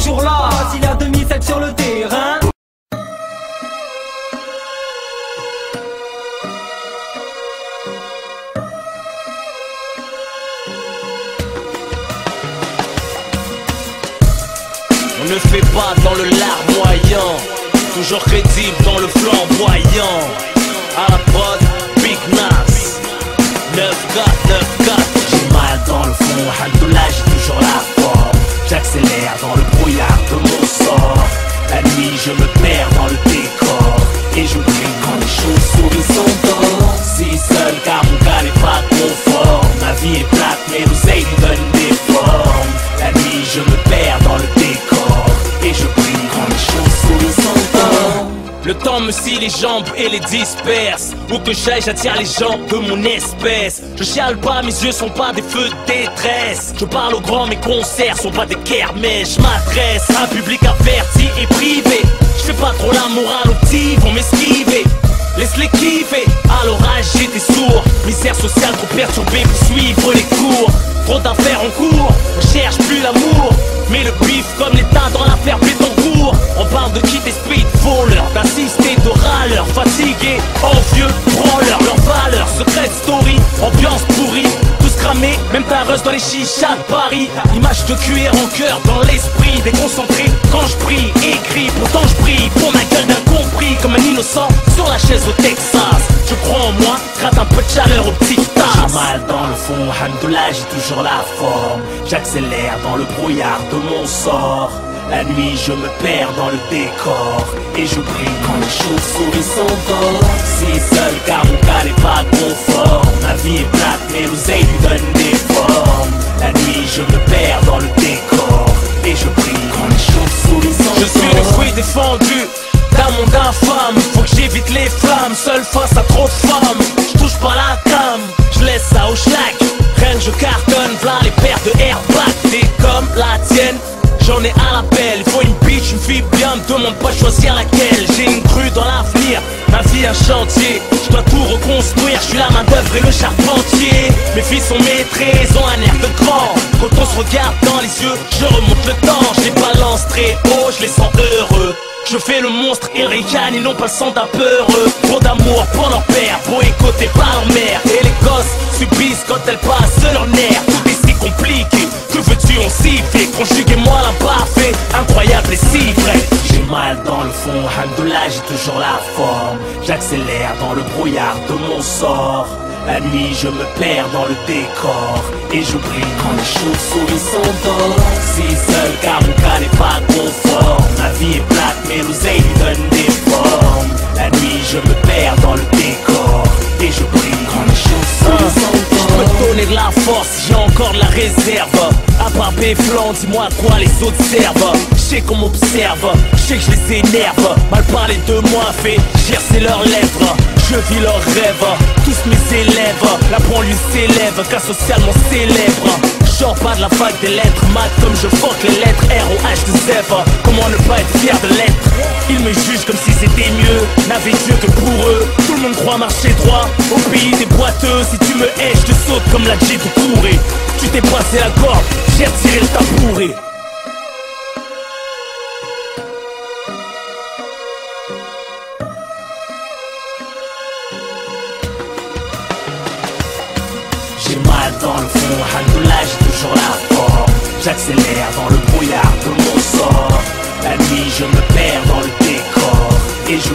toujours là. S'il y a demi-sec sur le terrain. On ne fait pas dans le larmoyant, toujours crédible dans le flamboyant. À la prod, Big Nas 9-4, 9-4. J'ai mal dans le fond, alhamdoulilah, j'ai toujours la forme. J'accélère dans le brouillard de mon sort. La nuit je me perds dans le décor, et je brille quand les chauves-souris sont dehors. Si seul car mon gars n'est pas conforme. Ma vie est plate mais l'oseille lui donne des formes. La nuit je me perds dans le décor, et je brille quand les chauves-souris sont dehors. Le temps me scie les jambes et les disperse. Où que j'aille, j'attire les gens de mon espèce. Je chiale pas, mes yeux sont pas des feux de détresse. Je parle aux grands, mes concerts sont pas des kermesses. Je m'adresse à un public averti et privé. Je fais pas trop la morale aux petits, vont m'esquiver. Laisse-les kiffer, à l'orage j'étais sourd. Misère sociale trop perturbée pour suivre les cours. Trop d'affaires en cours, on cherche plus l'amour. Mais le bif comme l'état dans l'affaire Bétoncourt. On parle de quitter speed, voleur, d'assister de râleurs. Fatigués, envieux, branleurs. Leurs valeurs, secret story, ambiance pourrie. Tous cramés, même ta rust dans les chichas de Paris. Image de cuir en cœur, dans l'esprit. Déconcentré quand je prie, écrit. Pourtant je prie pour ma gueule d'incompris. Comme un innocent sur la chaise au Texas. Je crois en moi, gratte un peu de chaleur aux petites tasses. J'ai mal dans le fond, alhamdoulilah, j'ai toujours la forme. J'accélère dans le brouillard de mon sort. La nuit je me perds dans le décor, et je brille quand les chauves-souris sont dehors. Si seul car mon cas n'est pas conforme. Ma vie est plate mais l'oseille lui donne des formes. La nuit je me perds dans le décor, et je brille quand les chauves-souris sont dehors. Je suis le fruit défendu d'un monde infâme. Faut que j'évite les flammes, seul face à trop de femmes. Je touche pas la cam, je laisse ça au schlag. Rien que je cartonne, v'là les paires de airbag. T'es comme la tienne, j'en ai à l'appel. Faut une bitch, une fille bien, me demande pas choisir laquelle. J'ai une crue dans l'avenir, ma vie un chantier. Je dois tout reconstruire, je suis la main d'œuvre et le charpentier. Mes filles sont maîtresses, ont un air de grand. Quand on se regarde dans les yeux, je remonte le temps. Je les balance très haut, je les sens heureux. Je fais le monstre et ricanent, ils n'ont pas le sang d'un peureux. Trop d'amour pour leur père, boycottés par leur mère. Et les gosses subissent quand elles passent leur nerf. Tout est si compliqué, que veux-tu on s'y fait. Conjuguez-moi la parfait, incroyable et si vrai. J'ai mal dans le fond, alhamdoulilah, j'ai toujours la forme. J'accélère dans le brouillard de mon sort. La nuit je me perds dans le décor, et je brille quand les chauves-souris sont dehors. Si seul car mon cas n'est pas conforme. Ma vie est plate mais l'oseille lui donne des formes. La nuit je me perds dans le décor, et je brille quand les chauves-souris sont dehors. Je peux donner de la force, j'ai encore de la réserve. À part Béflan, dis-moi à quoi les autres servent. Je sais qu'on m'observe, je sais que je les énerve. Mal parler de moi fait gercer leurs lèvres. Je vis leurs rêves, tous mes élèves. La banlieue s'élève, cas socialement célèbre. Genre pas de la fac des lettres, maths comme je fuck les lettres. R-O-H de Zèvre, comment ne pas être fier de l'être. Ils me jugent comme si c'était mieux, n'avaient Dieu que pour eux. Tout le monde croit marcher droit, au pays des boiteux. Si tu me hais, je te saute comme la J de Kouré. Tu t'es passé la corde, j'ai retiré le tabouret. J'ai mal dans le fond, alhamdoulilah, j'ai toujours la forme. J'accélère dans le brouillard de mon sort. La nuit je me perds dans le décor, et je